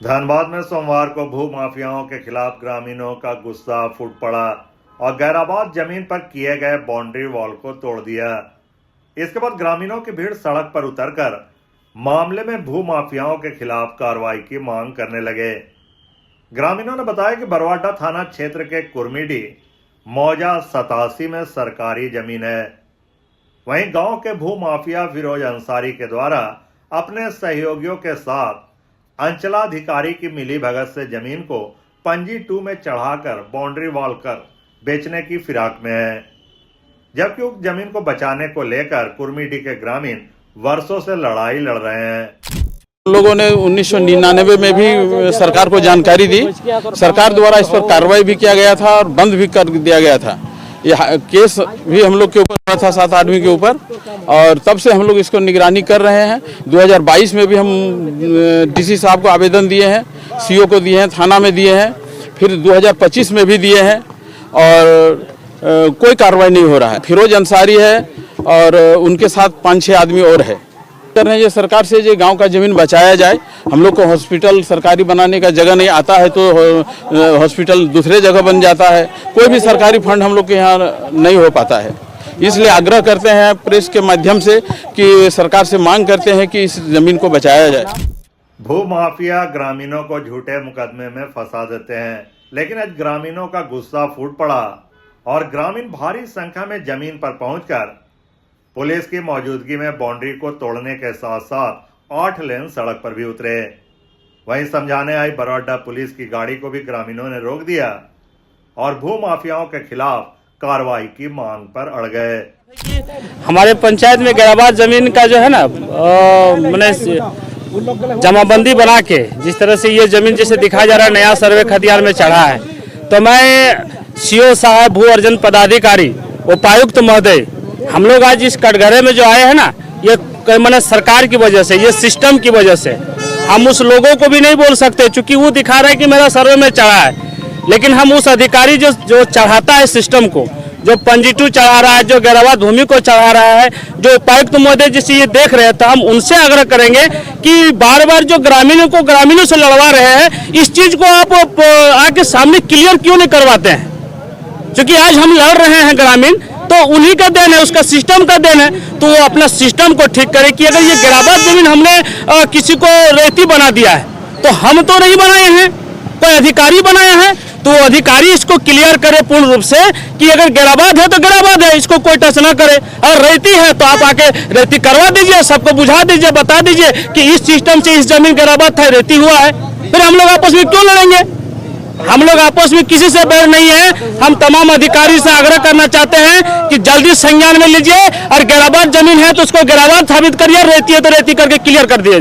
धनबाद में सोमवार को भू माफियाओं के खिलाफ ग्रामीणों का गुस्सा फूट पड़ा और गैराबाद जमीन पर किए गए बाउंड्री वॉल को तोड़ दिया। इसके बाद ग्रामीणों की भीड़ सड़क पर उतरकर मामले में भू माफियाओं के खिलाफ कार्रवाई की मांग करने लगे। ग्रामीणों ने बताया कि बरवाडा थाना क्षेत्र के कुर्मीडी मौजा 87 में सरकारी जमीन है। वहीं गांव के भू माफिया फिरोज अंसारी के द्वारा अपने सहयोगियों के साथ अंचलाधिकारी की मिलीभगत से जमीन को पंजी 2 में चढ़ाकर बाउंड्री वॉल कर बेचने की फिराक में है, जबकि उस जमीन को बचाने को लेकर कुर्मीडी के ग्रामीण वर्षों से लड़ाई लड़ रहे हैं। लोगों ने 1999 में भी सरकार को जानकारी दी। सरकार द्वारा इस पर कार्रवाई भी किया गया था और बंद भी कर दिया गया था। यह केस भी हम लोग के ऊपर था 7 आदमी के ऊपर, और तब से हम लोग इसको निगरानी कर रहे हैं। 2022 में भी हम डीसी साहब को आवेदन दिए हैं, सीओ को दिए हैं, थाना में दिए हैं, फिर 2025 में भी दिए हैं और कोई कार्रवाई नहीं हो रहा है। फिरोज अंसारी है और उनके साथ 5-6 आदमी और है। कर रहे हैं ये सरकार से जो गांव का जमीन बचाया जाए। हम लोग को हॉस्पिटल सरकारी बनाने का जगह नहीं आता है तो हॉस्पिटल दूसरे जगह बन जाता है। कोई भी सरकारी फंड हम लोग के यहाँ नहीं हो पाता है। इसलिए आग्रह करते हैं प्रेस के माध्यम से कि सरकार से मांग करते हैं कि इस जमीन को बचाया जाए। भू माफिया ग्रामीणों को झूठे मुकदमे में फंसा देते हैं, लेकिन आज ग्रामीणों का गुस्सा फूट पड़ा और ग्रामीण भारी संख्या में जमीन पर पहुंचकर पुलिस की मौजूदगी में बाउंड्री को तोड़ने के साथ साथ 8 लेन सड़क पर भी उतरे। वहीं समझाने आई बरवाडा पुलिस की गाड़ी को भी ग्रामीणों ने रोक दिया और भू माफियाओं के खिलाफ कार्रवाई की मांग पर अड़ गए। हमारे पंचायत में गैराबाद जमीन का जो है ना मैंने जमाबंदी बना के जिस तरह से ये जमीन जैसे दिखाया जा रहा है नया सर्वे खतियार में चढ़ा है, तो मैं सीओ साहब, भू अर्जन पदाधिकारी, उपायुक्त महोदय, हम लोग आज इस कटघरे में जो आए हैं ना, ये मैंने सरकार की वजह से, ये सिस्टम की वजह से। हम उस लोगों को भी नहीं बोल सकते क्योंकि वो दिखा रहा है कि मेरा सर्वे में चढ़ा है, लेकिन हम उस अधिकारी जो चढ़ाता है सिस्टम को, जो पंजी 2 चढ़ा रहा है, जो गैराबाद भूमि को चढ़ा रहा है, जो उपायुक्त महोदय जिसे ये देख रहे हैं, तो हम उनसे आग्रह करेंगे कि बार बार जो ग्रामीणों से लड़वा रहे हैं, इस चीज को आप आके सामने क्लियर क्यों नहीं करवाते हैं? क्योंकि आज हम लड़ रहे हैं ग्रामीण, तो उन्हीं का देन है, उसका सिस्टम का देन है, तो वो अपना सिस्टम को ठीक करे कि अगर ये गैराबाद जमीन हमने किसी को रेती बना दिया है तो हम तो नहीं बनाए हैं, कोई अधिकारी बनाया है, तो अधिकारी इसको क्लियर करे पूर्ण रूप से कि अगर गैराबाद है तो गैराबाद है, इसको कोई टच ना करे, और रेती है तो आप आके रेती करवा दीजिए, सबको बुझा दीजिए, बता दीजिए कि इस सिस्टम से इस जमीन गैराबाद था, रेती हुआ है। फिर हम लोग आपस में क्यों लड़ेंगे? हम लोग आपस में किसी से बैर नहीं है। हम तमाम अधिकारी से आग्रह करना चाहते हैं कि जल्दी संज्ञान में लीजिए और गैराबाद जमीन है तो उसको गैराबाद साबित करिए, रेती है तो रेती करके क्लियर कर दिए।